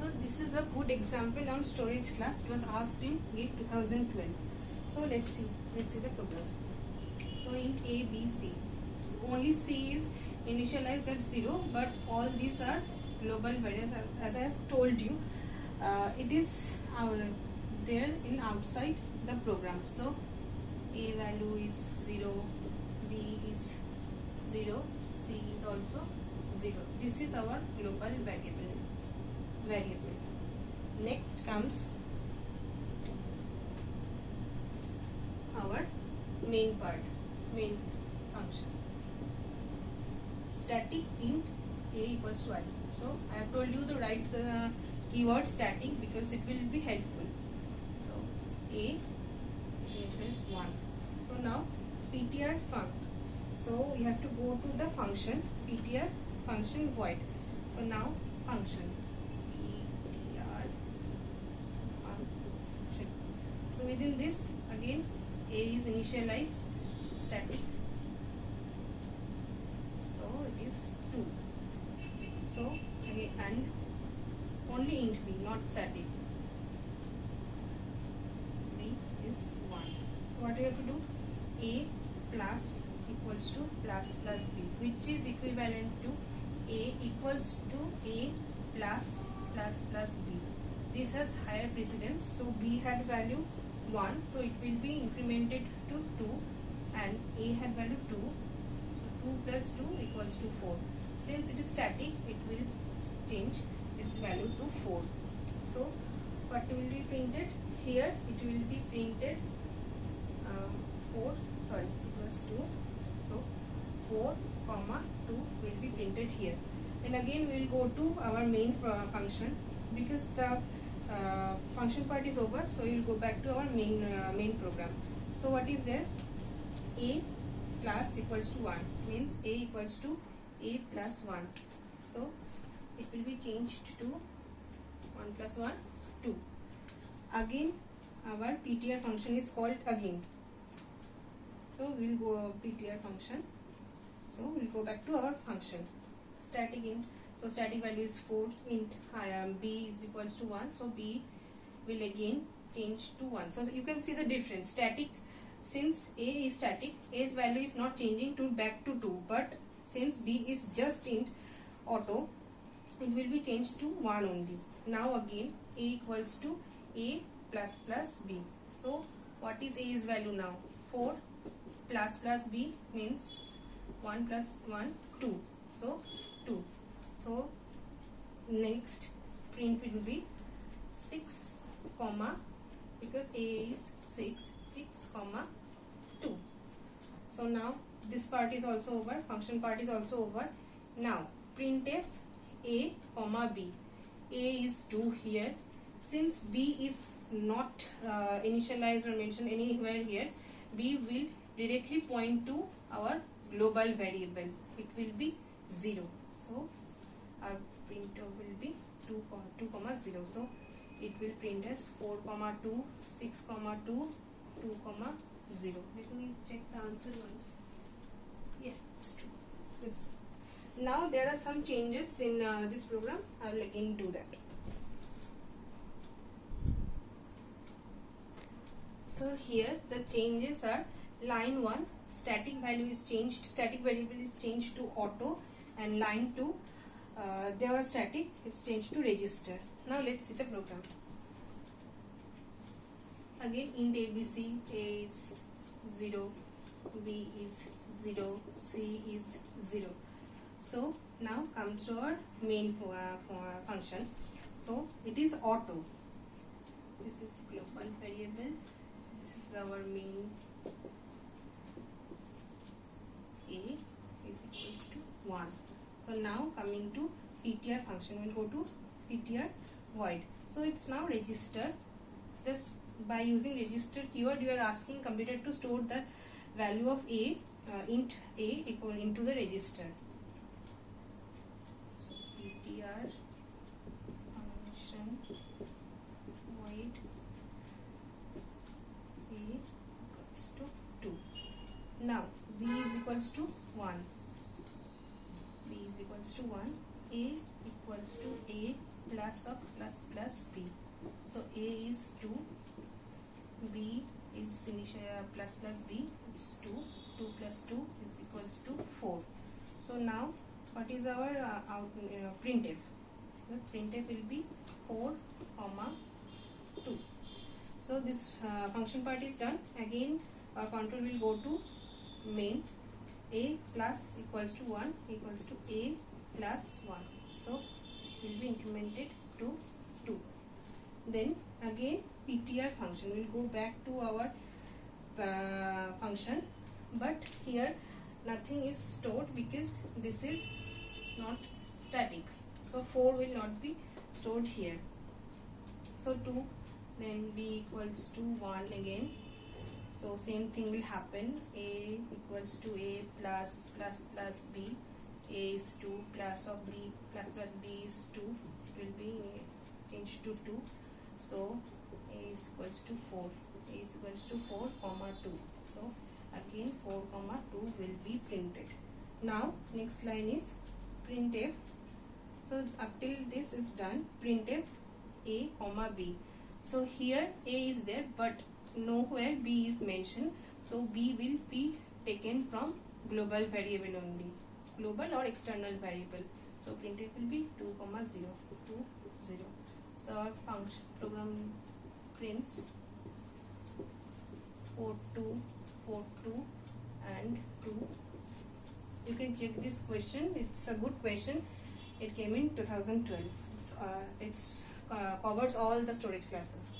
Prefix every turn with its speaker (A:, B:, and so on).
A: So this is a good example on storage class. It was asked in GATE 2012. So let's see the program. So int A, B, C. Only C is initialized at 0, but all these are global variables. As I have told you, it is there in outside the program. So A value is 0, B is 0, C is also 0. This is our global variable. Next comes our main function. Static int A equals to I. So I have told you to write the keyword static because it will be helpful. So A is 1. So now ptr func. So we have to go to the function ptr function void. So now function ptr function. So within this again A is initialized static. So it is 2. So again and only int B, not static. B is 1. So what we have to do? A plus equals to plus plus B, which is equivalent to A equals to A plus plus plus B. This has higher precedence. So B had value 1, so it will be incremented to 2, and A had value 2. So 2 plus 2 equals to 4. Since it is static, it will change its value to 4. So what will be printed here? It will be printed 4. Sorry, it was 2. So 4 comma 2 will be printed here. Then again we will go to our main function because the function part is over. So we will go back to our main program. So what is there? A plus equals to 1 means A equals to A plus 1. So it will be changed to 1 plus 1, 2. Again our ptr function is called again. So we will go ptr function. So we will go back to our function static int. So static value is 4, int B is equals to 1. So B will again change to 1. So you can see the difference. Static, since A is static, A's value is not changing to back to 2, but since B is just int auto, it will be changed to 1 only. Now again A equals to A plus plus B. So what is A's value now? 4 plus plus B means 1 plus 1, 2. So 2. So next print will be 6 comma, because A is 6 comma 2. So now this part is also over, function part is also over. Now printf A comma B. A is 2 here. Since B is not initialized or mentioned anywhere here, B will directly point to our global variable. It will be 0. So our printer will be 2 comma 0. So it will print as 4 comma 2, 6 comma 2, 2 comma 0. Let me check the answer once. Yeah, it's true. Yes. Now there are some changes in this program. I will again do that. So here the changes are: line 1, static value is changed, static variable is changed to auto, and line 2, they were static, it's changed to register. Now let's see the program. Again int ABC, A is 0, B is 0, C is 0. So now come to our main function. So it is auto. This is global variable. This is our main. A is equals to 1. So now coming to ptr function, we'll go to ptr void. So it's now register. Just by using register keyword, you are asking computer to store the value of A, int A equal into the register. So ptr function void A equals to 2. Now B is equals to 1. B is equals to 1. A equals to A plus of plus B. So A is 2, B is initial plus B is 2, 2 plus 2 is equals to 4. So now what is our printf? The printf will be 4 comma 2. So this function part is done. Again our control will go to main. A plus equals to 1 equals to A plus 1. So it will be implemented to 2. Then again ptr function will go back to our function, but here nothing is stored because this is not static. So 4 will not be stored here. So 2, then b equals to 1 again. So same thing will happen. A equals to A plus B. A is 2 plus of B plus B is 2. It will be changed to 2. So A is equals to 4. A is equals to 4 comma 2. So again 4 comma 2 will be printed. Now next line is printf. So up till this is done. Printf A comma B. So here A is there, but nowhere B is mentioned. So B will be taken from global variable only, global or external variable. So printf will be 2 comma 0 2 0. So our function program prints 4 2 4 2 and 2. You can check this question. It's a good question. It came in 2012. It's covers all the storage classes.